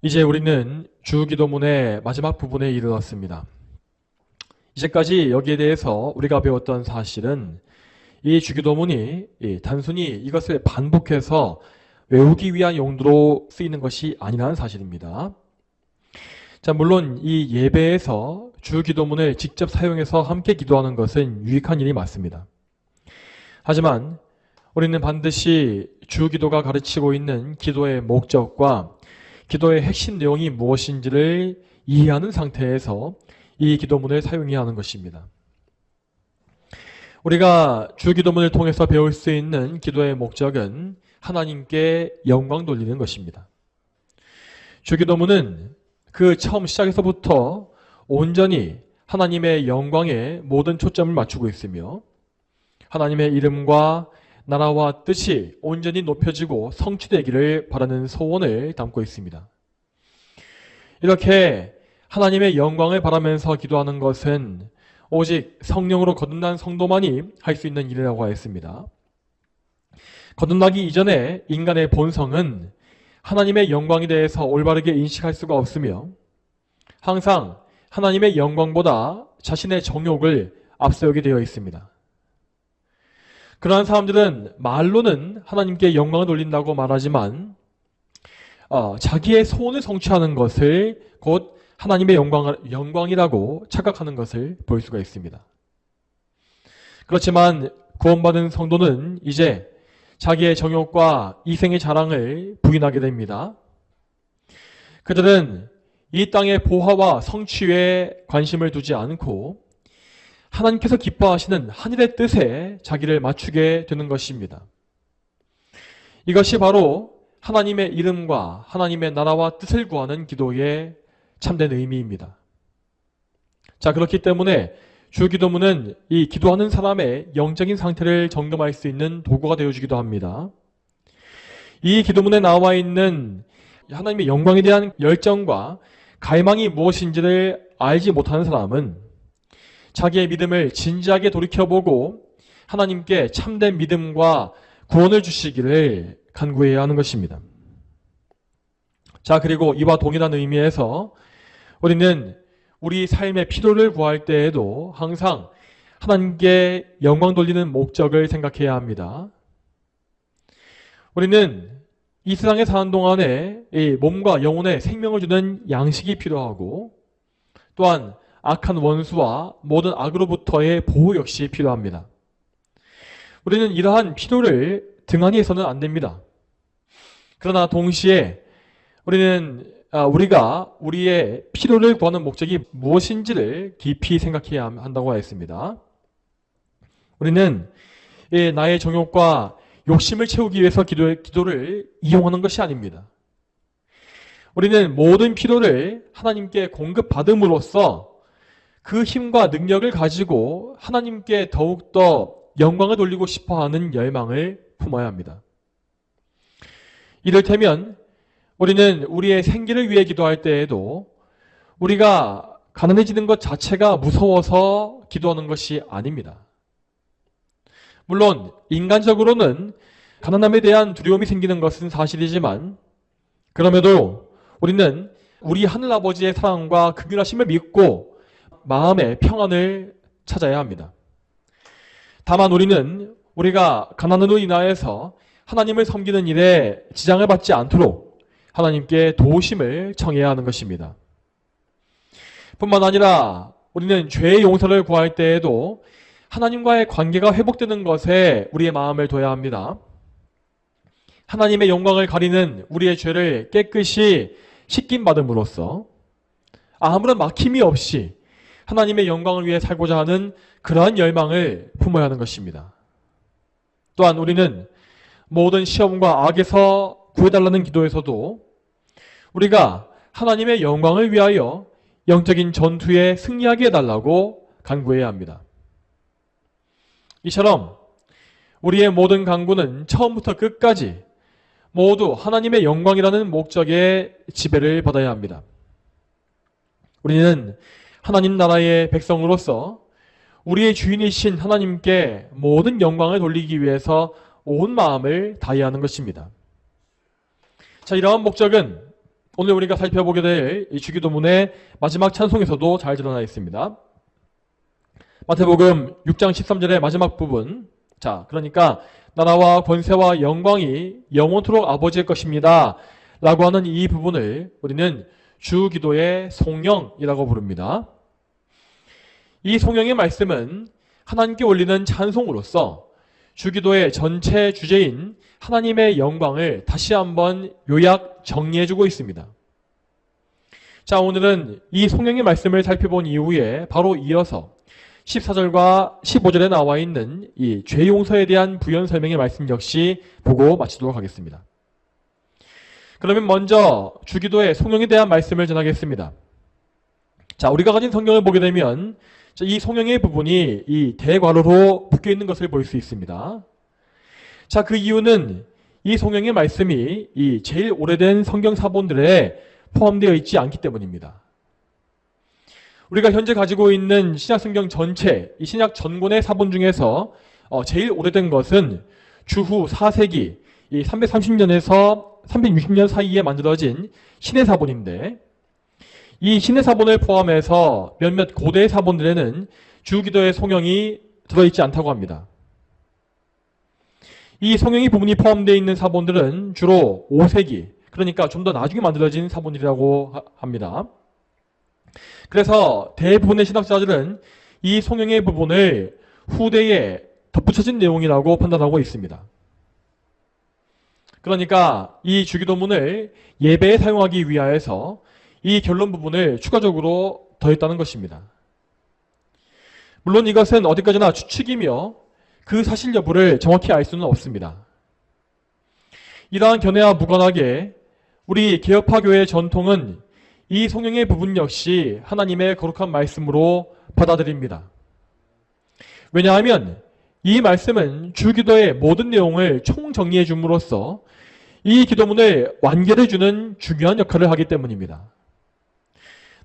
이제 우리는 주기도문의 마지막 부분에 이르렀습니다. 이제까지 여기에 대해서 우리가 배웠던 사실은 이 주기도문이 단순히 이것을 반복해서 외우기 위한 용도로 쓰이는 것이 아니라는 사실입니다. 자, 물론 이 예배에서 주기도문을 직접 사용해서 함께 기도하는 것은 유익한 일이 맞습니다. 하지만 우리는 반드시 주기도가 가르치고 있는 기도의 목적과 기도의 핵심 내용이 무엇인지를 이해하는 상태에서 이 기도문을 사용해야 하는 것입니다. 우리가 주기도문을 통해서 배울 수 있는 기도의 목적은 하나님께 영광 돌리는 것입니다. 주기도문은 그 처음 시작에서부터 온전히 하나님의 영광에 모든 초점을 맞추고 있으며 하나님의 이름과 나라와 뜻이 온전히 높여지고 성취되기를 바라는 소원을 담고 있습니다. 이렇게 하나님의 영광을 바라면서 기도하는 것은 오직 성령으로 거듭난 성도만이 할 수 있는 일이라고 하였습니다. 거듭나기 이전에 인간의 본성은 하나님의 영광에 대해서 올바르게 인식할 수가 없으며 항상 하나님의 영광보다 자신의 정욕을 앞세우게 되어 있습니다. 그러한 사람들은 말로는 하나님께 영광을 돌린다고 말하지만 자기의 소원을 성취하는 것을 곧 하나님의 영광이라고 착각하는 것을 볼 수가 있습니다. 그렇지만 구원받은 성도는 이제 자기의 정욕과 이생의 자랑을 부인하게 됩니다. 그들은 이 땅의 보화와 성취에 관심을 두지 않고 하나님께서 기뻐하시는 하늘의 뜻에 자기를 맞추게 되는 것입니다. 이것이 바로 하나님의 이름과 하나님의 나라와 뜻을 구하는 기도의 참된 의미입니다. 자, 그렇기 때문에 주기도문은 이 기도하는 사람의 영적인 상태를 점검할 수 있는 도구가 되어주기도 합니다. 이 기도문에 나와 있는 하나님의 영광에 대한 열정과 갈망이 무엇인지를 알지 못하는 사람은 자기의 믿음을 진지하게 돌이켜보고 하나님께 참된 믿음과 구원을 주시기를 간구해야 하는 것입니다. 자, 그리고 이와 동일한 의미에서 우리는 우리 삶의 필요를 구할 때에도 항상 하나님께 영광 돌리는 목적을 생각해야 합니다. 우리는 이 세상에 사는 동안에 이 몸과 영혼에 생명을 주는 양식이 필요하고 또한 악한 원수와 모든 악으로부터의 보호 역시 필요합니다. 우리는 이러한 필요를 등한히 해서는 안 됩니다. 그러나 동시에 우리가 우리의 필요를 구하는 목적이 무엇인지를 깊이 생각해야 한다고 하였습니다. 우리는 나의 정욕과 욕심을 채우기 위해서 기도를 이용하는 것이 아닙니다. 우리는 모든 필요를 하나님께 공급받음으로써 그 힘과 능력을 가지고 하나님께 더욱더 영광을 돌리고 싶어하는 열망을 품어야 합니다. 이를테면 우리는 우리의 생기를 위해 기도할 때에도 우리가 가난해지는 것 자체가 무서워서 기도하는 것이 아닙니다. 물론 인간적으로는 가난함에 대한 두려움이 생기는 것은 사실이지만 그럼에도 우리는 우리 하늘아버지의 사랑과 긍휼하심을 믿고 마음의 평안을 찾아야 합니다. 다만 우리가 가난으로 인하여서 하나님을 섬기는 일에 지장을 받지 않도록 하나님께 도우심을 청해야 하는 것입니다. 뿐만 아니라 우리는 죄의 용서를 구할 때에도 하나님과의 관계가 회복되는 것에 우리의 마음을 둬야 합니다. 하나님의 영광을 가리는 우리의 죄를 깨끗이 씻김 받음으로써 아무런 막힘이 없이 하나님의 영광을 위해 살고자 하는 그러한 열망을 품어야 하는 것입니다. 또한 우리는 모든 시험과 악에서 구해달라는 기도에서도 우리가 하나님의 영광을 위하여 영적인 전투에 승리하게 해달라고 간구해야 합니다. 이처럼 우리의 모든 간구는 처음부터 끝까지 모두 하나님의 영광이라는 목적의 지배를 받아야 합니다. 우리는 하나님 나라의 백성으로서 우리의 주인이신 하나님께 모든 영광을 돌리기 위해서 온 마음을 다해야 하는 것입니다. 자, 이러한 목적은 오늘 우리가 살펴보게 될 이 주기도문의 마지막 찬송에서도 잘 드러나 있습니다. 마태복음 6장 13절의 마지막 부분. 자, 그러니까 나라와 권세와 영광이 영원토록 아버지의 것입니다 라고 하는 이 부분을 우리는 주기도의 송영이라고 부릅니다. 이 송영의 말씀은 하나님께 올리는 찬송으로서 주기도의 전체 주제인 하나님의 영광을 다시 한번 요약 정리해주고 있습니다. 자, 오늘은 이 송영의 말씀을 살펴본 이후에 바로 이어서 14절과 15절에 나와 있는 이 죄 용서에 대한 부연 설명의 말씀 역시 보고 마치도록 하겠습니다. 그러면 먼저 주기도의 송영에 대한 말씀을 전하겠습니다. 자, 우리가 가진 성경을 보게 되면 이 송영의 부분이 이 대괄호로 묶여 있는 것을 볼 수 있습니다. 자, 그 이유는 이 송영의 말씀이 이 제일 오래된 성경 사본들에 포함되어 있지 않기 때문입니다. 우리가 현재 가지고 있는 신약성경 전체, 이 신약 전권의 사본 중에서 제일 오래된 것은 주후 4세기, 이 330년에서 360년 사이에 만들어진 신해 사본인데, 이 신해 사본을 포함해서 몇몇 고대 사본들에는 주기도의 송영이 들어있지 않다고 합니다. 이 송영이 부분이 포함되어 있는 사본들은 주로 5세기, 그러니까 좀 더 나중에 만들어진 사본이라고 합니다. 그래서 대부분의 신학자들은 이 송영의 부분을 후대에 덧붙여진 내용이라고 판단하고 있습니다. 그러니까 이 주기도문을 예배에 사용하기 위하여서 이 결론 부분을 추가적으로 더했다는 것입니다. 물론 이것은 어디까지나 추측이며 그 사실 여부를 정확히 알 수는 없습니다. 이러한 견해와 무관하게 우리 개혁파 교회의 전통은 이 송영의 부분 역시 하나님의 거룩한 말씀으로 받아들입니다. 왜냐하면 이 말씀은 주기도의 모든 내용을 총정리해 줌으로써 이 기도문을 완결해 주는 중요한 역할을 하기 때문입니다.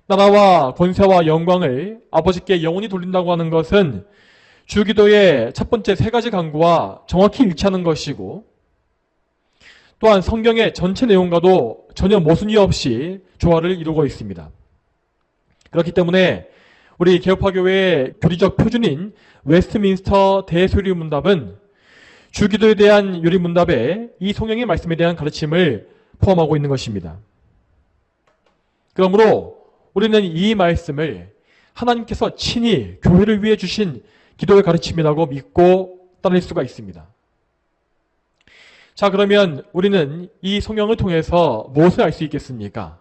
나라와 권세와 영광을 아버지께 영원히 돌린다고 하는 것은 주기도의 첫 번째 세 가지 강구와 정확히 일치하는 것이고, 또한 성경의 전체 내용과도 전혀 모순이 없이 조화를 이루고 있습니다. 그렇기 때문에 우리 개혁파 교회의 교리적 표준인 웨스트민스터 대소리문답은 주기도에 대한 요리문답에 이 송영의 말씀에 대한 가르침을 포함하고 있는 것입니다. 그러므로 우리는 이 말씀을 하나님께서 친히 교회를 위해 주신 기도의 가르침이라고 믿고 따를 수가 있습니다. 자, 그러면 우리는 이 송영을 통해서 무엇을 알 수 있겠습니까?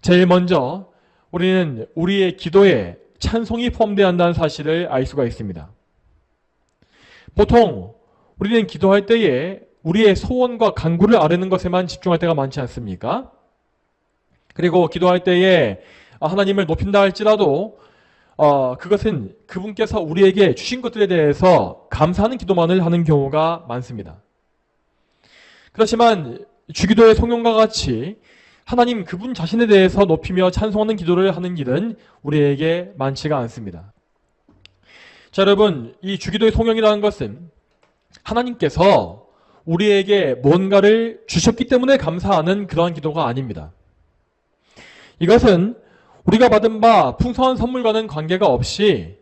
제일 먼저 우리는 우리의 기도에 찬송이 포함되어야 한다는 사실을 알 수가 있습니다. 보통 우리는 기도할 때에 우리의 소원과 간구를 아뢰는 것에만 집중할 때가 많지 않습니까? 그리고 기도할 때에 하나님을 높인다 할지라도 그것은 그분께서 우리에게 주신 것들에 대해서 감사하는 기도만을 하는 경우가 많습니다. 그렇지만 주기도의 송영과 같이 하나님 그분 자신에 대해서 높이며 찬송하는 기도를 하는 일은 우리에게 많지가 않습니다. 자, 여러분, 이 주기도의 송영이라는 것은 하나님께서 우리에게 뭔가를 주셨기 때문에 감사하는 그러한 기도가 아닙니다. 이것은 우리가 받은 바 풍성한 선물과는 관계가 없이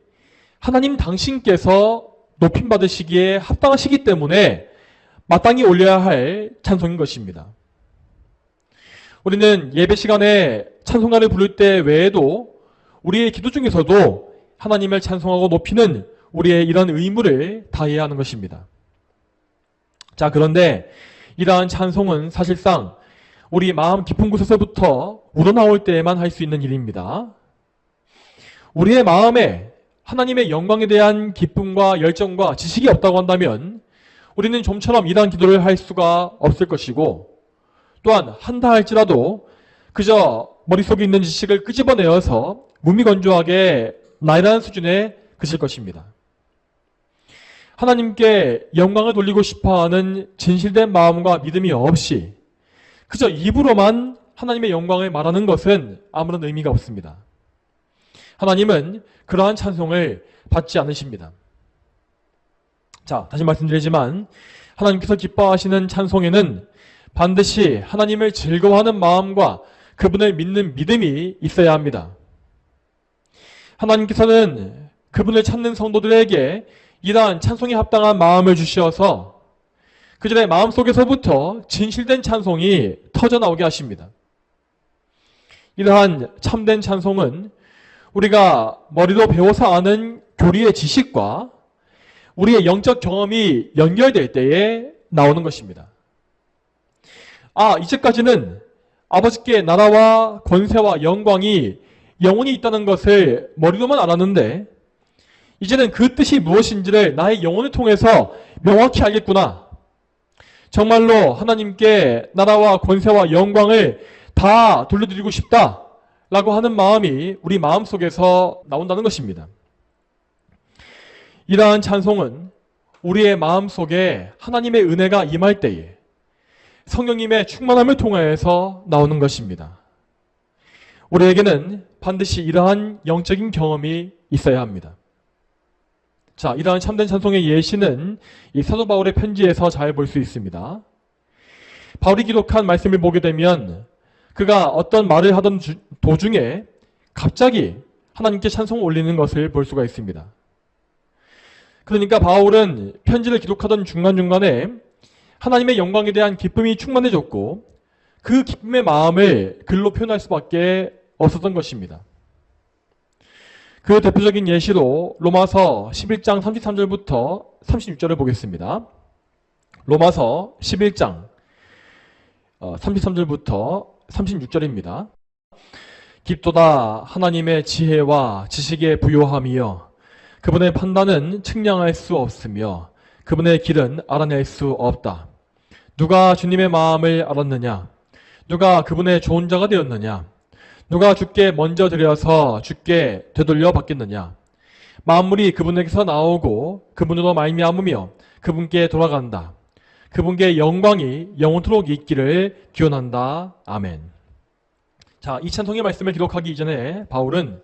하나님 당신께서 높임 받으시기에 합당하시기 때문에 마땅히 올려야 할 찬송인 것입니다. 우리는 예배 시간에 찬송가를 부를 때 외에도 우리의 기도 중에서도 하나님을 찬송하고 높이는 우리의 이런 의무를 다해야 하는 것입니다. 자, 그런데 이러한 찬송은 사실상 우리 마음 깊은 곳에서부터 우러나올 때에만 할 수 있는 일입니다. 우리의 마음에 하나님의 영광에 대한 기쁨과 열정과 지식이 없다고 한다면 우리는 좀처럼 이러한 기도를 할 수가 없을 것이고, 또한 한다 할지라도 그저 머릿속에 있는 지식을 끄집어내어서 무미건조하게 나이라는 수준에 그칠 것입니다. 하나님께 영광을 돌리고 싶어하는 진실된 마음과 믿음이 없이 그저 입으로만 하나님의 영광을 말하는 것은 아무런 의미가 없습니다. 하나님은 그러한 찬송을 받지 않으십니다. 자, 다시 말씀드리지만 하나님께서 기뻐하시는 찬송에는 반드시 하나님을 즐거워하는 마음과 그분을 믿는 믿음이 있어야 합니다. 하나님께서는 그분을 찾는 성도들에게 이러한 찬송에 합당한 마음을 주시어서 그들의 마음속에서부터 진실된 찬송이 터져나오게 하십니다. 이러한 참된 찬송은 우리가 머리로 배워서 아는 교리의 지식과 우리의 영적 경험이 연결될 때에 나오는 것입니다. 이제까지는 아버지께 나라와 권세와 영광이 영원히 있다는 것을 머리로만 알았는데 이제는 그 뜻이 무엇인지를 나의 영혼을 통해서 명확히 알겠구나. 정말로 하나님께 나라와 권세와 영광을 다 돌려드리고 싶다 라고 하는 마음이 우리 마음속에서 나온다는 것입니다. 이러한 찬송은 우리의 마음속에 하나님의 은혜가 임할 때에 성령님의 충만함을 통하여서 나오는 것입니다. 우리에게는 반드시 이러한 영적인 경험이 있어야 합니다. 자, 이러한 참된 찬송의 예시는 이 사도 바울의 편지에서 잘 볼 수 있습니다. 바울이 기록한 말씀을 보게 되면 그가 어떤 말을 하던 도중에 갑자기 하나님께 찬송을 올리는 것을 볼 수가 있습니다. 그러니까 바울은 편지를 기록하던 중간중간에 하나님의 영광에 대한 기쁨이 충만해졌고 그 기쁨의 마음을 글로 표현할 수밖에 없었던 것입니다. 그 대표적인 예시로 로마서 11장 33절부터 36절을 보겠습니다. 로마서 11장 33절부터 36절입니다. 깊도다 하나님의 지혜와 지식의 부요함이여 그분의 판단은 측량할 수 없으며 그분의 길은 알아낼 수 없다. 누가 주님의 마음을 알았느냐? 누가 그분의 좋은 자가 되었느냐? 누가 주께 먼저 드려서 주께 되돌려 받겠느냐? 만물이 그분에게서 나오고 그분으로 말미암으며 그분께 돌아간다. 그분께 영광이 영원토록 있기를 기원한다. 아멘. 자, 이 찬송의 말씀을 기록하기 이전에 바울은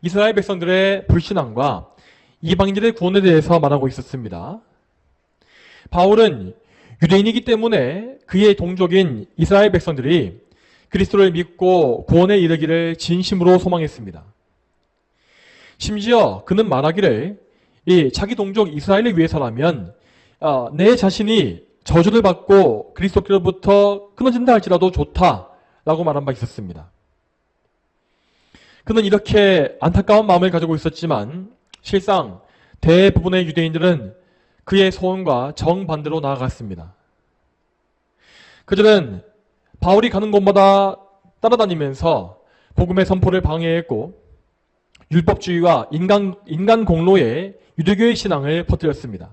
이스라엘 백성들의 불신앙과 이방인들의 구원에 대해서 말하고 있었습니다. 바울은 유대인이기 때문에 그의 동족인 이스라엘 백성들이 그리스도를 믿고 구원에 이르기를 진심으로 소망했습니다. 심지어 그는 말하기를 자기 동족 이스라엘을 위해서라면 내 자신이 저주를 받고 그리스도께로부터 끊어진다 할지라도 좋다라고 말한 바 있었습니다. 그는 이렇게 안타까운 마음을 가지고 있었지만 실상 대부분의 유대인들은 그의 소원과 정반대로 나아갔습니다. 그들은 바울이 가는 곳마다 따라다니면서 복음의 선포를 방해했고 율법주의와 인간 공로의 유대교의 신앙을 퍼뜨렸습니다.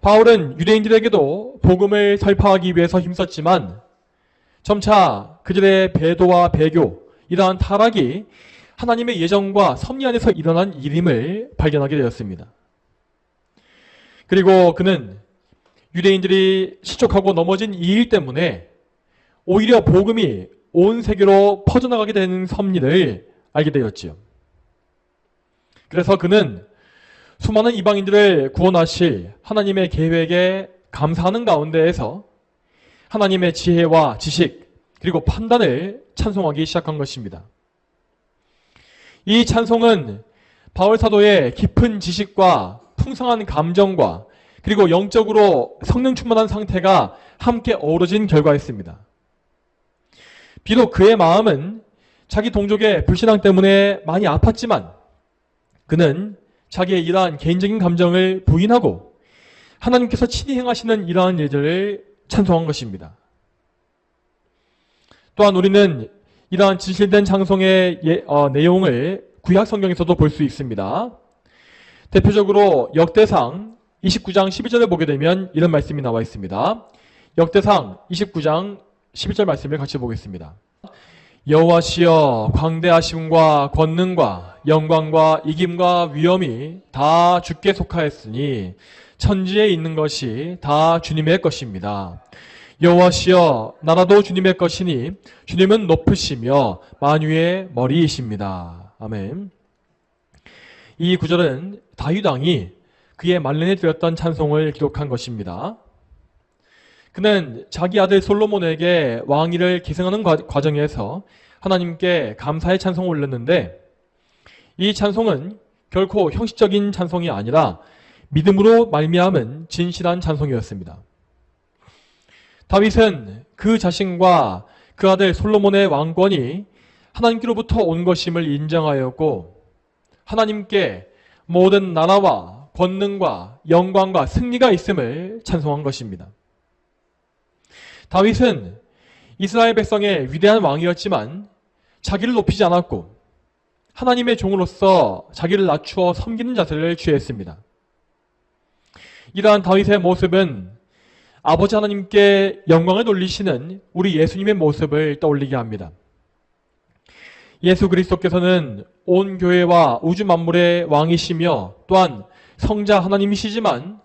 바울은 유대인들에게도 복음을 설파하기 위해서 힘썼지만 점차 그들의 배도와 배교, 이러한 타락이 하나님의 예정과 섭리 안에서 일어난 일임을 발견하게 되었습니다. 그리고 그는 유대인들이 실족하고 넘어진 이 일 때문에 오히려 복음이 온 세계로 퍼져나가게 되는 섭리를 알게 되었지요. 그래서 그는 수많은 이방인들을 구원하실 하나님의 계획에 감사하는 가운데에서 하나님의 지혜와 지식 그리고 판단을 찬송하기 시작한 것입니다. 이 찬송은 바울 사도의 깊은 지식과 풍성한 감정과 그리고 영적으로 성령 충만한 상태가 함께 어우러진 결과였습니다. 비록 그의 마음은 자기 동족의 불신앙 때문에 많이 아팠지만 그는 자기의 이러한 개인적인 감정을 부인하고 하나님께서 친히 행하시는 이러한 일들을 찬송한 것입니다. 또한 우리는 이러한 진실된 찬송의 내용을 구약 성경에서도 볼 수 있습니다. 대표적으로 역대상 29장 12절을 보게 되면 이런 말씀이 나와 있습니다. 역대상 29장 12절 말씀을 같이 보겠습니다. 여호와시여 광대하심과 권능과 영광과 이김과 위엄이 다 주께 속하였으니 천지에 있는 것이 다 주님의 것입니다. 여호와시여 나라도 주님의 것이니 주님은 높으시며 만유의 머리이십니다. 아멘. 이 구절은 다윗 왕이 그의 말년에 드렸던 찬송을 기록한 것입니다. 그는 자기 아들 솔로몬에게 왕위를 계승하는 과정에서 하나님께 감사의 찬송을 올렸는데 이 찬송은 결코 형식적인 찬송이 아니라 믿음으로 말미암은 진실한 찬송이었습니다. 다윗은 그 자신과 그 아들 솔로몬의 왕권이 하나님께로부터 온 것임을 인정하였고 하나님께 모든 나라와 권능과 영광과 승리가 있음을 찬송한 것입니다. 다윗은 이스라엘 백성의 위대한 왕이었지만 자기를 높이지 않았고 하나님의 종으로서 자기를 낮추어 섬기는 자세를 취했습니다. 이러한 다윗의 모습은 아버지 하나님께 영광을 돌리시는 우리 예수님의 모습을 떠올리게 합니다. 예수 그리스도께서는 온 교회와 우주 만물의 왕이시며 또한 성자 하나님이시지만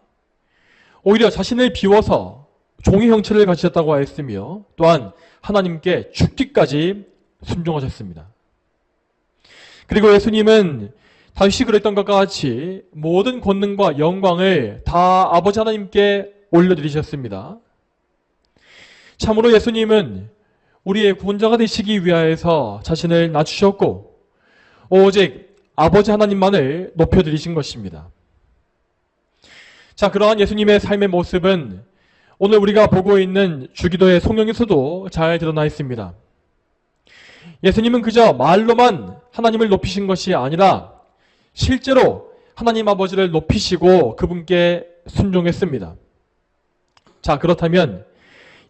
오히려 자신을 비워서 종의 형체를 가지셨다고 하였으며 또한 하나님께 죽기까지 순종하셨습니다. 그리고 예수님은 다윗이 그랬던 것과 같이 모든 권능과 영광을 다 아버지 하나님께 올려드리셨습니다. 참으로 예수님은 우리의 구원자가 되시기 위하여서 자신을 낮추셨고 오직 아버지 하나님만을 높여드리신 것입니다. 자, 그러한 예수님의 삶의 모습은 오늘 우리가 보고 있는 주기도의 성경에서도 잘 드러나 있습니다. 예수님은 그저 말로만 하나님을 높이신 것이 아니라 실제로 하나님 아버지를 높이시고 그분께 순종했습니다. 자, 그렇다면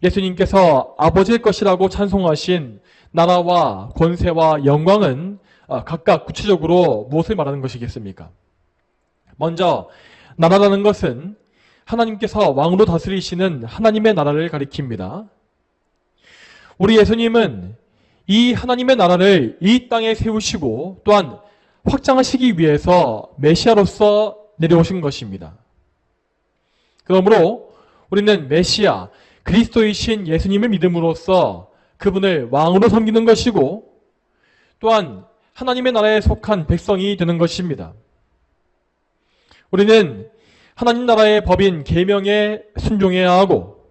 예수님께서 아버지일 것이라고 찬송하신 나라와 권세와 영광은 각각 구체적으로 무엇을 말하는 것이겠습니까? 먼저 나라라는 것은 하나님께서 왕으로 다스리시는 하나님의 나라를 가리킵니다. 우리 예수님은 이 하나님의 나라를 이 땅에 세우시고 또한 확장하시기 위해서 메시아로서 내려오신 것입니다. 그러므로 우리는 메시아, 그리스도이신 예수님을 믿음으로써 그분을 왕으로 섬기는 것이고 또한 하나님의 나라에 속한 백성이 되는 것입니다. 우리는 하나님 나라의 법인 계명에 순종해야 하고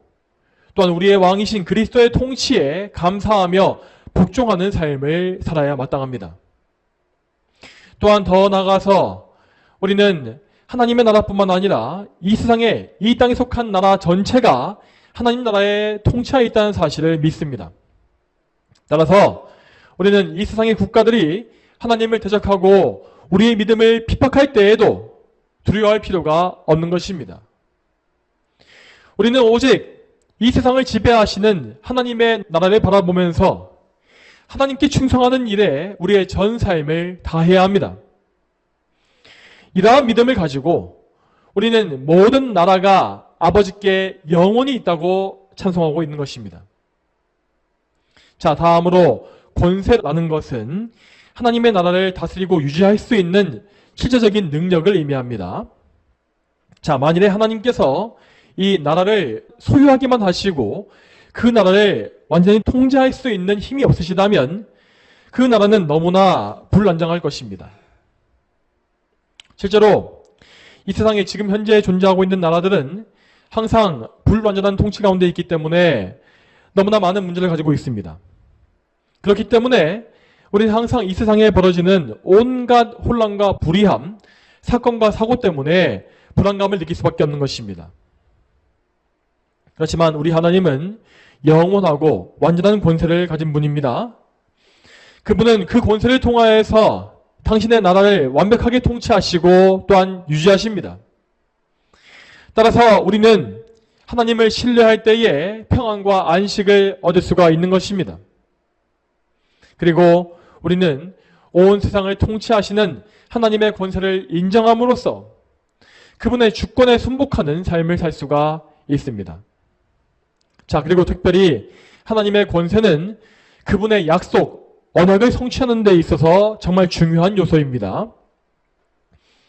또한 우리의 왕이신 그리스도의 통치에 감사하며 복종하는 삶을 살아야 마땅합니다. 또한 더 나아가서 우리는 하나님의 나라뿐만 아니라 이 세상에 이 땅에 속한 나라 전체가 하나님 나라의 통치하에 있다는 사실을 믿습니다. 따라서 우리는 이 세상의 국가들이 하나님을 대적하고 우리의 믿음을 핍박할 때에도 두려워할 필요가 없는 것입니다. 우리는 오직 이 세상을 지배하시는 하나님의 나라를 바라보면서 하나님께 충성하는 일에 우리의 전 삶을 다해야 합니다. 이러한 믿음을 가지고 우리는 모든 나라가 아버지께 영원히 있다고 찬송하고 있는 것입니다. 자, 다음으로 권세라는 것은 하나님의 나라를 다스리고 유지할 수 있는 실제적인 능력을 의미합니다. 자, 만일에 하나님께서 이 나라를 소유하기만 하시고 그 나라를 완전히 통제할 수 있는 힘이 없으시다면 그 나라는 너무나 불안정할 것입니다. 실제로 이 세상에 지금 현재 존재하고 있는 나라들은 항상 불완전한 통치 가운데 있기 때문에 너무나 많은 문제를 가지고 있습니다. 그렇기 때문에 우리는 항상 이 세상에 벌어지는 온갖 혼란과 불의함, 사건과 사고 때문에 불안감을 느낄 수밖에 없는 것입니다. 그렇지만 우리 하나님은 영원하고 완전한 권세를 가진 분입니다. 그분은 그 권세를 통하여서 당신의 나라를 완벽하게 통치하시고 또한 유지하십니다. 따라서 우리는 하나님을 신뢰할 때에 평안과 안식을 얻을 수가 있는 것입니다. 그리고 우리는 온 세상을 통치하시는 하나님의 권세를 인정함으로써 그분의 주권에 순복하는 삶을 살 수가 있습니다. 자, 그리고 특별히 하나님의 권세는 그분의 약속, 언약을 성취하는 데 있어서 정말 중요한 요소입니다.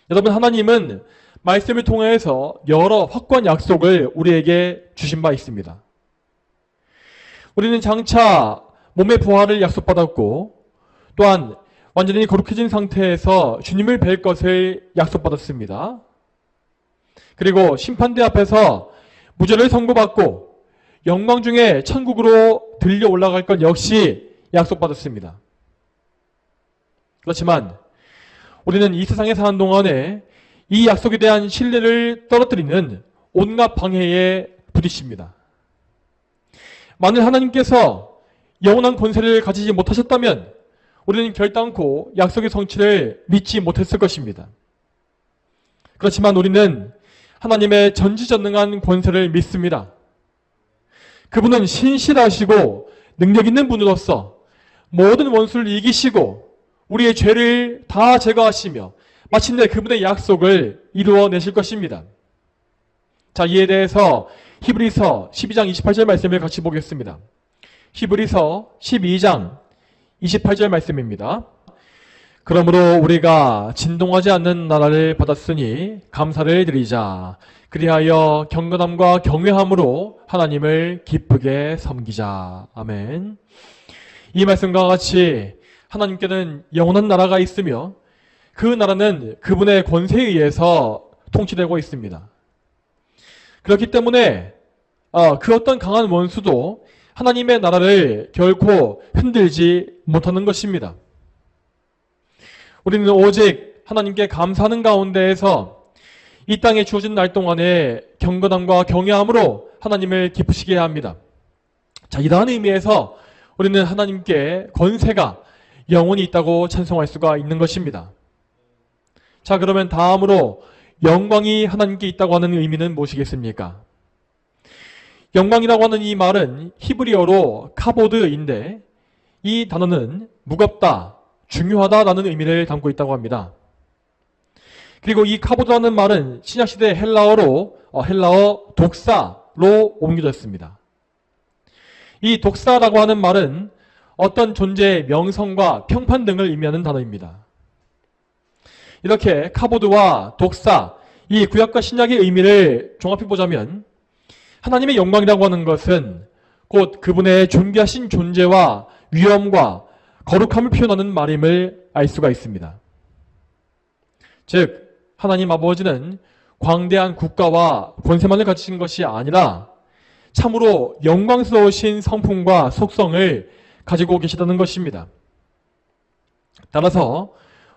여러분, 하나님은 말씀을 통해서 여러 확고한 약속을 우리에게 주신 바 있습니다. 우리는 장차 몸의 부활을 약속받았고 또한 완전히 거룩해진 상태에서 주님을 뵐 것을 약속받았습니다. 그리고 심판대 앞에서 무죄를 선고받고 영광 중에 천국으로 들려 올라갈 것 역시 약속받았습니다. 그렇지만 우리는 이 세상에 사는 동안에 이 약속에 대한 신뢰를 떨어뜨리는 온갖 방해에 부딪힙니다. 만일 하나님께서 영원한 권세를 가지지 못하셨다면 우리는 결단코 약속의 성취를 믿지 못했을 것입니다. 그렇지만 우리는 하나님의 전지전능한 권세를 믿습니다. 그분은 신실하시고 능력 있는 분으로서 모든 원수를 이기시고 우리의 죄를 다 제거하시며 마침내 그분의 약속을 이루어내실 것입니다. 자, 이에 대해서 히브리서 12장 28절 말씀을 같이 보겠습니다. 히브리서 12장 28절 말씀입니다. 그러므로 우리가 진동하지 않는 나라를 받았으니 감사를 드리자. 그리하여 경건함과 경외함으로 하나님을 기쁘게 섬기자. 아멘. 이 말씀과 같이 하나님께는 영원한 나라가 있으며 그 나라는 그분의 권세에 의해서 통치되고 있습니다. 그렇기 때문에 그 어떤 강한 원수도 하나님의 나라를 결코 흔들지 못하는 것입니다. 우리는 오직 하나님께 감사하는 가운데에서 이 땅에 주어진 날 동안에 경건함과 경외함으로 하나님을 기쁘시게 해야 합니다. 자, 이러한 의미에서 우리는 하나님께 권세가 영원히 있다고 찬송할 수가 있는 것입니다. 자, 그러면 다음으로 영광이 하나님께 있다고 하는 의미는 무엇이겠습니까? 영광이라고 하는 이 말은 히브리어로 카보드인데 이 단어는 무겁다, 중요하다라는 의미를 담고 있다고 합니다. 그리고 이 카보드라는 말은 신약시대 헬라어 독사로 옮겨졌습니다. 이 독사라고 하는 말은 어떤 존재의 명성과 평판 등을 의미하는 단어입니다. 이렇게 카보드와 독사, 이 구약과 신약의 의미를 종합해보자면 하나님의 영광이라고 하는 것은 곧 그분의 존귀하신 존재와 위엄과 거룩함을 표현하는 말임을 알 수가 있습니다. 즉 하나님 아버지는 광대한 국가와 권세만을 가지신 것이 아니라 참으로 영광스러우신 성품과 속성을 가지고 계시다는 것입니다. 따라서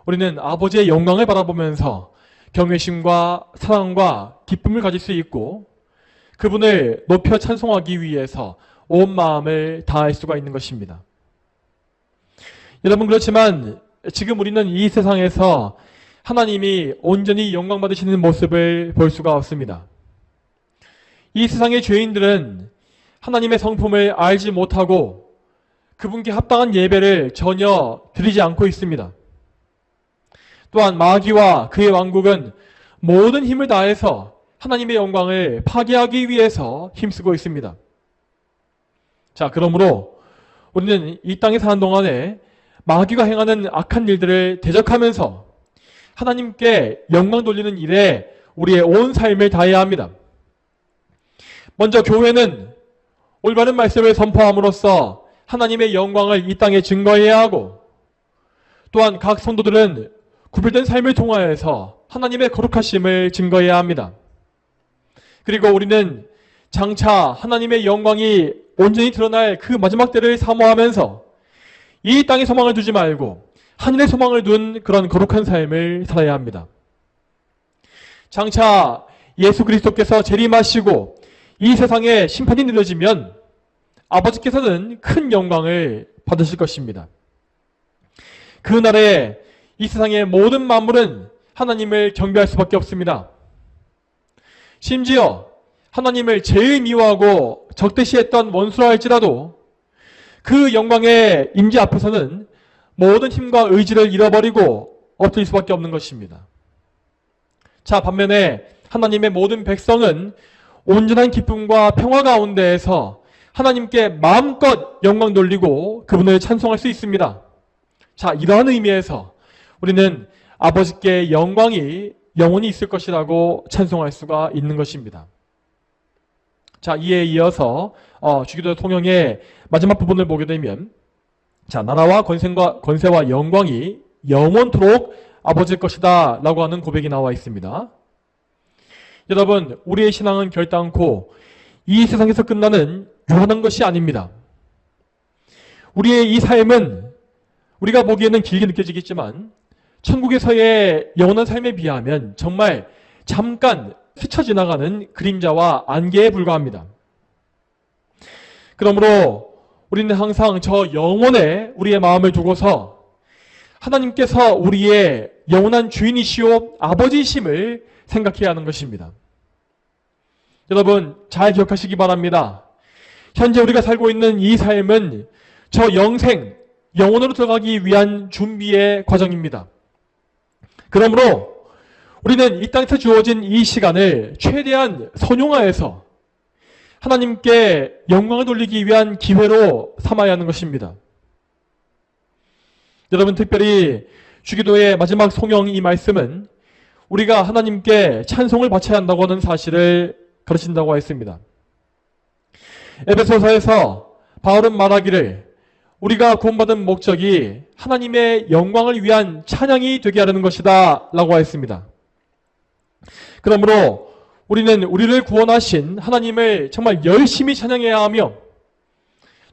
우리는 아버지의 영광을 바라보면서 경외심과 사랑과 기쁨을 가질 수 있고 그분을 높여 찬송하기 위해서 온 마음을 다할 수가 있는 것입니다. 여러분, 그렇지만 지금 우리는 이 세상에서 하나님이 온전히 영광 받으시는 모습을 볼 수가 없습니다. 이 세상의 죄인들은 하나님의 성품을 알지 못하고 그분께 합당한 예배를 전혀 드리지 않고 있습니다. 또한 마귀와 그의 왕국은 모든 힘을 다해서 하나님의 영광을 파괴하기 위해서 힘쓰고 있습니다. 자, 그러므로 우리는 이 땅에 사는 동안에 마귀가 행하는 악한 일들을 대적하면서 하나님께 영광 돌리는 일에 우리의 온 삶을 다해야 합니다. 먼저 교회는 올바른 말씀을 선포함으로써 하나님의 영광을 이 땅에 증거해야 하고 또한 각 성도들은 구별된 삶을 통하여서 하나님의 거룩하심을 증거해야 합니다. 그리고 우리는 장차 하나님의 영광이 온전히 드러날 그 마지막 때를 사모하면서 이 땅에 소망을 두지 말고 하늘의 소망을 둔 그런 거룩한 삶을 살아야 합니다. 장차 예수 그리스도께서 재림하시고 이 세상에 심판이 내려지면 아버지께서는 큰 영광을 받으실 것입니다. 그날에 이 세상의 모든 만물은 하나님을 경배할 수밖에 없습니다. 심지어 하나님을 제일 미워하고 적대시했던 원수라 할지라도 그 영광의 임재 앞에서는 모든 힘과 의지를 잃어버리고 엎드릴 수밖에 없는 것입니다. 자, 반면에 하나님의 모든 백성은 온전한 기쁨과 평화 가운데에서 하나님께 마음껏 영광 돌리고 그분을 찬송할 수 있습니다. 자, 이러한 의미에서 우리는 아버지께 영광이 영원히 있을 것이라고 찬송할 수가 있는 것입니다. 자, 이에 이어서 주기도 통영의 마지막 부분을 보게 되면 자, 나라와 권세와 영광이 영원토록 아버지일 것이다 라고 하는 고백이 나와 있습니다. 여러분, 우리의 신앙은 결단코 이 세상에서 끝나는 유한한 것이 아닙니다. 우리의 이 삶은 우리가 보기에는 길게 느껴지겠지만 천국에서의 영원한 삶에 비하면 정말 잠깐 스쳐 지나가는 그림자와 안개에 불과합니다. 그러므로 우리는 항상 저 영혼에 우리의 마음을 두고서 하나님께서 우리의 영원한 주인이시오 아버지이심을 생각해야 하는 것입니다. 여러분 잘 기억하시기 바랍니다. 현재 우리가 살고 있는 이 삶은 저 영생, 영혼으로 들어가기 위한 준비의 과정입니다. 그러므로 우리는 이 땅에서 주어진 이 시간을 최대한 선용하여서 하나님께 영광을 돌리기 위한 기회로 삼아야 하는 것입니다. 여러분 특별히 주기도의 마지막 송영 이 말씀은 우리가 하나님께 찬송을 바쳐야 한다고 하는 사실을 가르친다고 했습니다. 에베소서에서 바울은 말하기를 우리가 구원받은 목적이 하나님의 영광을 위한 찬양이 되게 하려는 것이다 라고 했습니다. 그러므로 우리는 우리를 구원하신 하나님을 정말 열심히 찬양해야 하며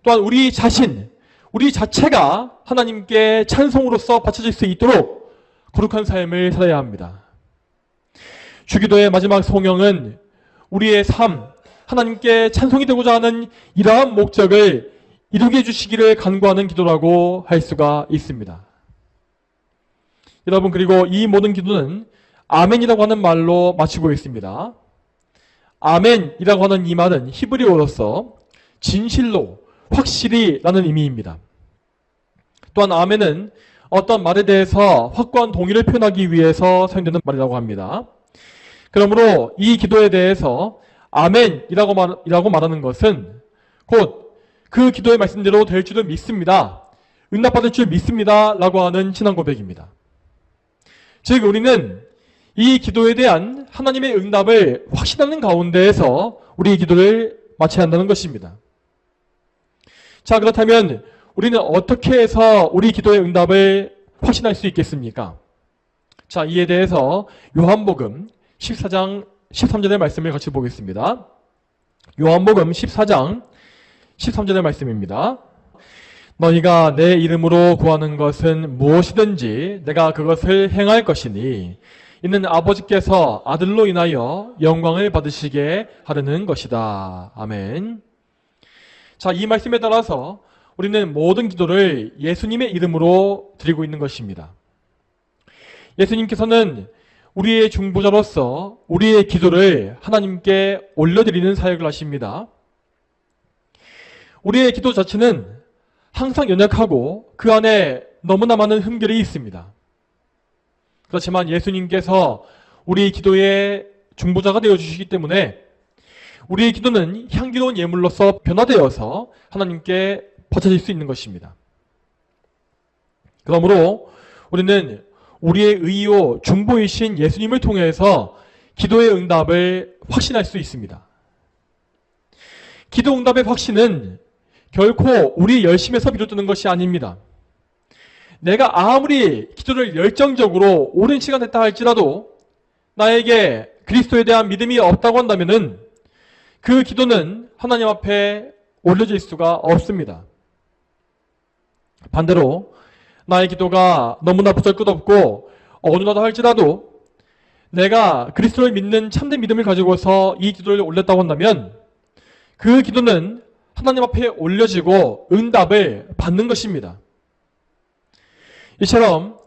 또한 우리 자신, 우리 자체가 하나님께 찬송으로서 바쳐질 수 있도록 거룩한 삶을 살아야 합니다. 주기도의 마지막 송영은 우리의 삶, 하나님께 찬송이 되고자 하는 이러한 목적을 이루게 해주시기를 간구하는 기도라고 할 수가 있습니다. 여러분 그리고 이 모든 기도는 아멘이라고 하는 말로 마치고 있습니다. 아멘이라고 하는 이 말은 히브리어로서 진실로, 확실히 라는 의미입니다. 또한 아멘은 어떤 말에 대해서 확고한 동의를 표현하기 위해서 사용되는 말이라고 합니다. 그러므로 이 기도에 대해서 아멘이라고 말하는 것은 곧 그 기도의 말씀대로 될 줄을 믿습니다. 응답받을 줄 믿습니다. 라고 하는 신앙 고백입니다. 즉 우리는 이 기도에 대한 하나님의 응답을 확신하는 가운데에서 우리의 기도를 마쳐야 한다는 것입니다. 자 그렇다면 우리는 어떻게 해서 우리 기도의 응답을 확신할 수 있겠습니까? 자 이에 대해서 요한복음 14장 13절의 말씀을 같이 보겠습니다. 요한복음 14장 13절의 말씀입니다. 너희가 내 이름으로 구하는 것은 무엇이든지 내가 그것을 행할 것이니 이는 아버지께서 아들로 인하여 영광을 받으시게 하려는 것이다. 아멘. 자, 이 말씀에 따라서 우리는 모든 기도를 예수님의 이름으로 드리고 있는 것입니다. 예수님께서는 우리의 중보자로서 우리의 기도를 하나님께 올려드리는 사역을 하십니다. 우리의 기도 자체는 항상 연약하고 그 안에 너무나 많은 흠결이 있습니다. 그렇지만 예수님께서 우리 기도의 중보자가 되어주시기 때문에 우리의 기도는 향기로운 예물로서 변화되어서 하나님께 바쳐질 수 있는 것입니다. 그러므로 우리는 우리의 의요 중보이신 예수님을 통해서 기도의 응답을 확신할 수 있습니다. 기도 응답의 확신은 결코 우리 열심에서 비롯되는 것이 아닙니다. 내가 아무리 기도를 열정적으로 오랜 시간 했다 할지라도 나에게 그리스도에 대한 믿음이 없다고 한다면은 그 기도는 하나님 앞에 올려질 수가 없습니다. 반대로 나의 기도가 너무나 보잘것없고 어눌하다 할지라도 내가 그리스도를 믿는 참된 믿음을 가지고서 이 기도를 올렸다고 한다면 그 기도는 하나님 앞에 올려지고 응답을 받는 것입니다. 이처럼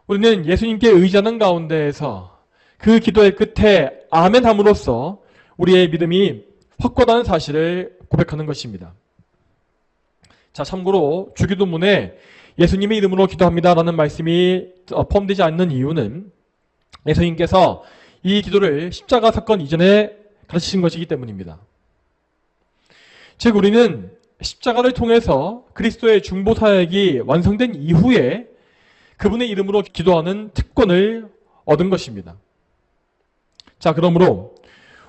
우리는 예수님께 의지하는 가운데에서 그 기도의 끝에 아멘 함으로써 우리의 믿음이 확고하다는 사실을 고백하는 것입니다. 자, 참고로 주기도문에 예수님의 이름으로 기도합니다라는 말씀이 포함되지 않는 이유는 예수님께서 이 기도를 십자가 사건 이전에 가르치신 것이기 때문입니다. 즉 우리는 십자가를 통해서 그리스도의 중보 사역이 완성된 이후에 그분의 이름으로 기도하는 특권을 얻은 것입니다. 자, 그러므로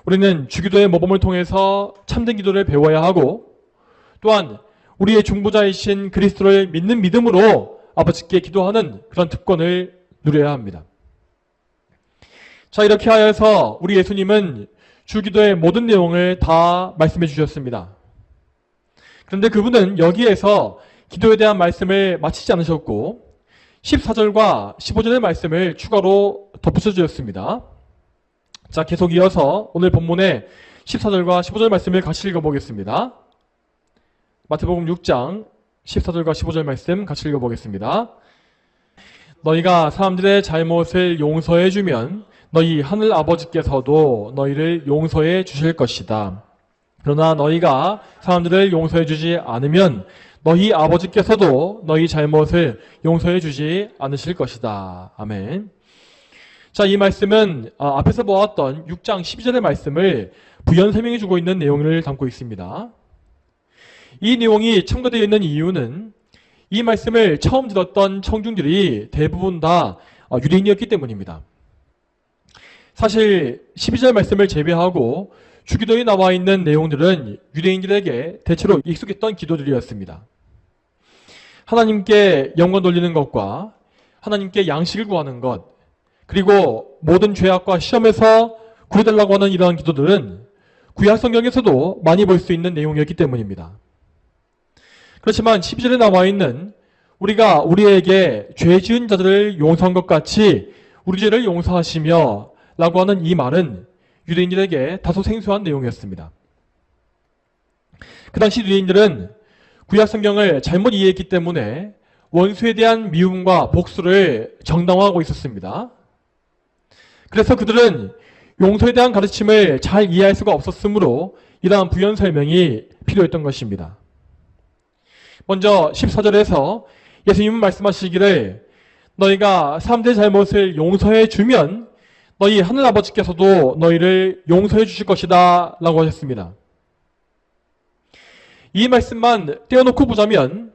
우리는 주기도의 모범을 통해서 참된 기도를 배워야 하고 또한 우리의 중보자이신 그리스도를 믿는 믿음으로 아버지께 기도하는 그런 특권을 누려야 합니다. 자, 이렇게 하여서 우리 예수님은 주기도의 모든 내용을 다 말씀해 주셨습니다. 그런데 그분은 여기에서 기도에 대한 말씀을 마치지 않으셨고 14절과 15절의 말씀을 추가로 덧붙여 주셨습니다. 자, 계속 이어서 오늘 본문의 14절과 15절 말씀을 같이 읽어보겠습니다. 마태복음 6장 14절과 15절 말씀 같이 읽어보겠습니다. 너희가 사람들의 잘못을 용서해 주면 너희 하늘 아버지께서도 너희를 용서해 주실 것이다. 그러나 너희가 사람들을 용서해 주지 않으면 너희 아버지께서도 너희 잘못을 용서해 주지 않으실 것이다. 아멘. 자, 이 말씀은 앞에서 보았던 6장 12절의 말씀을 부연 설명해 주고 있는 내용을 담고 있습니다. 이 내용이 첨가되어 있는 이유는 이 말씀을 처음 들었던 청중들이 대부분 다 유대인이었기 때문입니다. 사실 12절 말씀을 제외하고 주기도에 나와 있는 내용들은 유대인들에게 대체로 익숙했던 기도들이었습니다. 하나님께 영광 돌리는 것과 하나님께 양식을 구하는 것, 그리고 모든 죄악과 시험에서 구해달라고 하는 이러한 기도들은 구약 성경에서도 많이 볼 수 있는 내용이었기 때문입니다. 그렇지만 12절에 나와 있는 우리가 우리에게 죄 지은 자들을 용서한 것 같이 우리 죄를 용서하시며 라고 하는 이 말은 유대인들에게 다소 생소한 내용이었습니다. 그 당시 유대인들은 구약 성경을 잘못 이해했기 때문에 원수에 대한 미움과 복수를 정당화하고 있었습니다. 그래서 그들은 용서에 대한 가르침을 잘 이해할 수가 없었으므로 이러한 부연 설명이 필요했던 것입니다. 먼저 14절에서 예수님은 말씀하시기를 너희가 사람들의 잘못을 용서해 주면 너희 하늘아버지께서도 너희를 용서해 주실 것이다 라고 하셨습니다. 이 말씀만 떼어놓고 보자면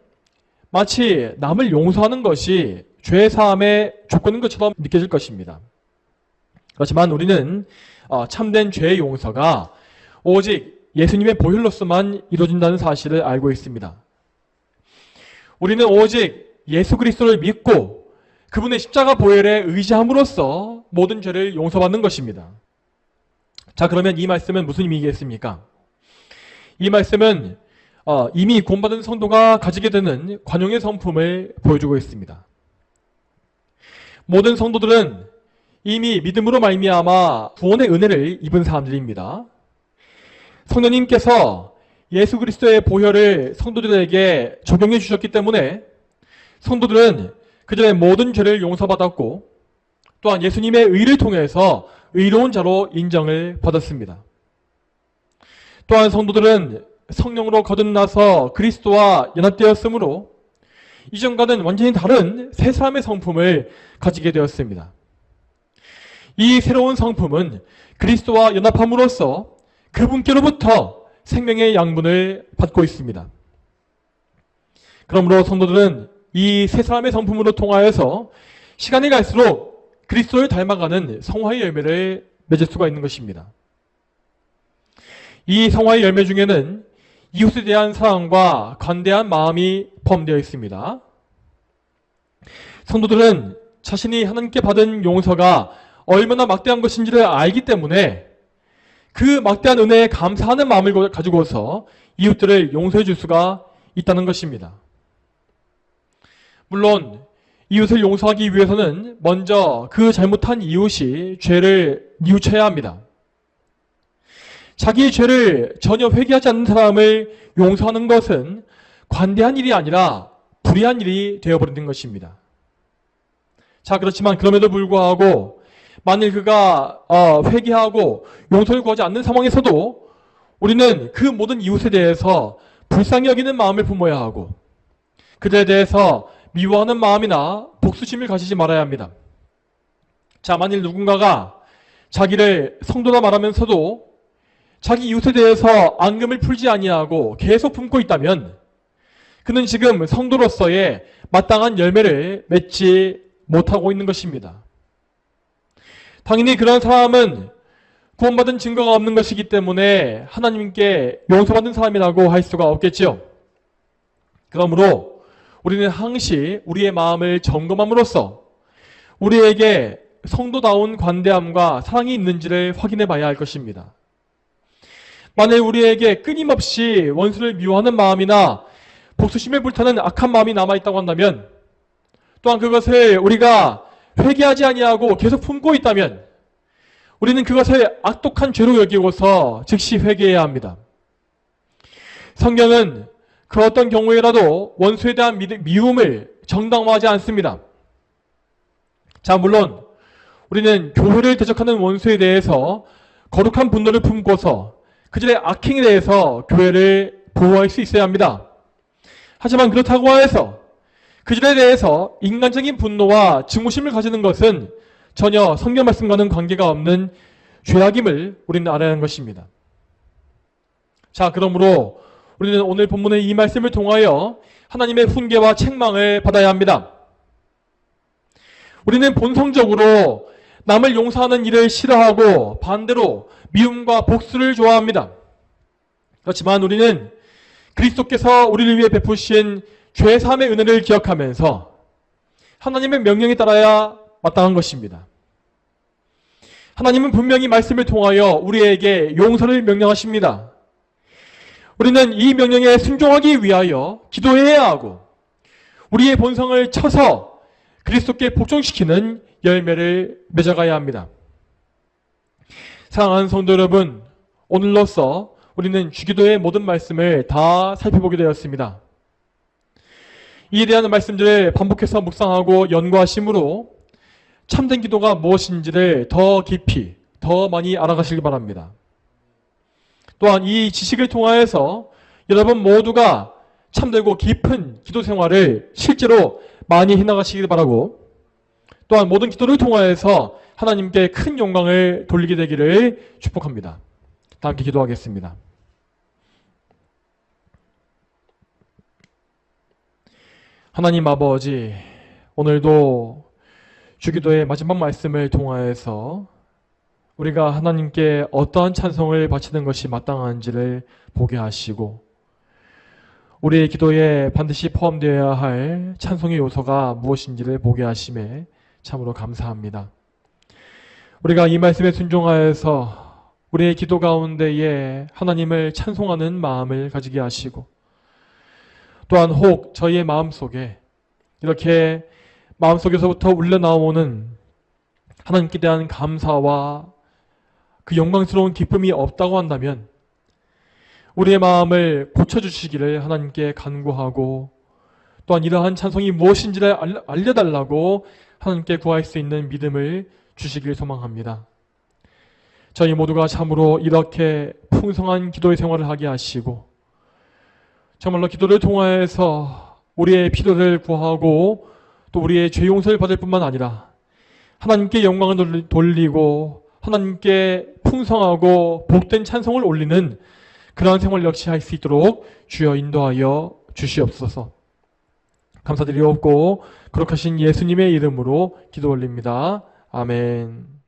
마치 남을 용서하는 것이 죄 사함의 조건인 것처럼 느껴질 것입니다. 그렇지만 우리는 참된 죄의 용서가 오직 예수님의 보혈로서만 이루어진다는 사실을 알고 있습니다. 우리는 오직 예수 그리스도를 믿고 그분의 십자가 보혈에 의지함으로써 모든 죄를 용서받는 것입니다. 자, 그러면 이 말씀은 무슨 의미겠습니까? 이 말씀은 이미 구원받은 성도가 가지게 되는 관용의 성품을 보여주고 있습니다. 모든 성도들은 이미 믿음으로 말미암아 구원의 은혜를 입은 사람들입니다. 성령님께서 예수 그리스도의 보혈을 성도들에게 적용해 주셨기 때문에 성도들은 그들의 모든 죄를 용서받았고 또한 예수님의 의를 통해서 의로운 자로 인정을 받았습니다. 또한 성도들은 성령으로 거듭나서 그리스도와 연합되었으므로 이전과는 완전히 다른 새 사람의 성품을 가지게 되었습니다. 이 새로운 성품은 그리스도와 연합함으로써 그분께로부터 생명의 양분을 받고 있습니다. 그러므로 성도들은 이 세 사람의 성품으로 통하여서 시간이 갈수록 그리스도를 닮아가는 성화의 열매를 맺을 수가 있는 것입니다. 이 성화의 열매 중에는 이웃에 대한 사랑과 관대한 마음이 포함되어 있습니다. 성도들은 자신이 하나님께 받은 용서가 얼마나 막대한 것인지를 알기 때문에 그 막대한 은혜에 감사하는 마음을 가지고서 이웃들을 용서해 줄 수가 있다는 것입니다. 물론 이웃을 용서하기 위해서는 먼저 그 잘못한 이웃이 죄를 뉘우쳐야 합니다. 자기의 죄를 전혀 회개하지 않는 사람을 용서하는 것은 관대한 일이 아니라 불의한 일이 되어버리는 것입니다. 자, 그렇지만 그럼에도 불구하고 만일 그가 회개하고 용서를 구하지 않는 상황에서도 우리는 그 모든 이웃에 대해서 불쌍히 여기는 마음을 품어야 하고 그들에 대해서 미워하는 마음이나 복수심을 가지지 말아야 합니다. 자, 만일 누군가가 자기를 성도라 말하면서도 자기 이웃에 대해서 앙금을 풀지 아니하고 계속 품고 있다면 그는 지금 성도로서의 마땅한 열매를 맺지 못하고 있는 것입니다. 당연히 그런 사람은 구원받은 증거가 없는 것이기 때문에 하나님께 용서받는 사람이라고 할 수가 없겠지요. 그러므로 우리는 항시 우리의 마음을 점검함으로써 우리에게 성도다운 관대함과 사랑이 있는지를 확인해 봐야 할 것입니다. 만일 우리에게 끊임없이 원수를 미워하는 마음이나 복수심에 불타는 악한 마음이 남아있다고 한다면, 또한 그것을 우리가 회개하지 아니하고 계속 품고 있다면 우리는 그것을 악독한 죄로 여기고서 즉시 회개해야 합니다. 성경은 그 어떤 경우에라도 원수에 대한 미움을 정당화하지 않습니다. 자, 물론 우리는 교회를 대적하는 원수에 대해서 거룩한 분노를 품고서 그들의 악행에 대해서 교회를 보호할 수 있어야 합니다. 하지만 그렇다고 해서 그들에 대해서 인간적인 분노와 증오심을 가지는 것은 전혀 성경 말씀과는 관계가 없는 죄악임을 우리는 알아야 하는 것입니다. 자, 그러므로 우리는 오늘 본문의 이 말씀을 통하여 하나님의 훈계와 책망을 받아야 합니다. 우리는 본성적으로 남을 용서하는 일을 싫어하고 반대로 미움과 복수를 좋아합니다. 그렇지만 우리는 그리스도께서 우리를 위해 베푸신 죄 사함의 은혜를 기억하면서 하나님의 명령에 따라야 마땅한 것입니다. 하나님은 분명히 말씀을 통하여 우리에게 용서를 명령하십니다. 우리는 이 명령에 순종하기 위하여 기도해야 하고 우리의 본성을 쳐서 그리스도께 복종시키는 열매를 맺어가야 합니다. 사랑하는 성도 여러분, 오늘로써 우리는 주기도의 모든 말씀을 다 살펴보게 되었습니다. 이에 대한 말씀들을 반복해서 묵상하고 연구하심으로 참된 기도가 무엇인지를 더 깊이, 더 많이 알아가시기 바랍니다. 또한 이 지식을 통하여서 여러분 모두가 참되고 깊은 기도 생활을 실제로 많이 해나가시기 바라고, 또한 모든 기도를 통하여서 하나님께 큰 영광을 돌리게 되기를 축복합니다. 다 함께 기도하겠습니다. 하나님 아버지, 오늘도 주기도의 마지막 말씀을 통하여서 우리가 하나님께 어떠한 찬송을 바치는 것이 마땅한지를 보게 하시고 우리의 기도에 반드시 포함되어야 할 찬송의 요소가 무엇인지를 보게 하심에 참으로 감사합니다. 우리가 이 말씀에 순종하여서 우리의 기도 가운데에 하나님을 찬송하는 마음을 가지게 하시고 또한 혹 저희의 마음속에 이렇게 마음속에서부터 울려나오는 하나님께 대한 감사와 그 영광스러운 기쁨이 없다고 한다면 우리의 마음을 고쳐주시기를 하나님께 간구하고 또한 이러한 찬송이 무엇인지를 알려달라고 하나님께 구할 수 있는 믿음을 주시길 소망합니다. 저희 모두가 참으로 이렇게 풍성한 기도의 생활을 하게 하시고 정말로 기도를 통하여서 우리의 필요를 구하고 또 우리의 죄 용서를 받을 뿐만 아니라 하나님께 영광을 돌리고 하나님께 풍성하고 복된 찬송을 올리는 그러한 생활 역시 할 수 있도록 주여 인도하여 주시옵소서. 감사드리옵고 거룩하신 예수님의 이름으로 기도 올립니다. 아멘.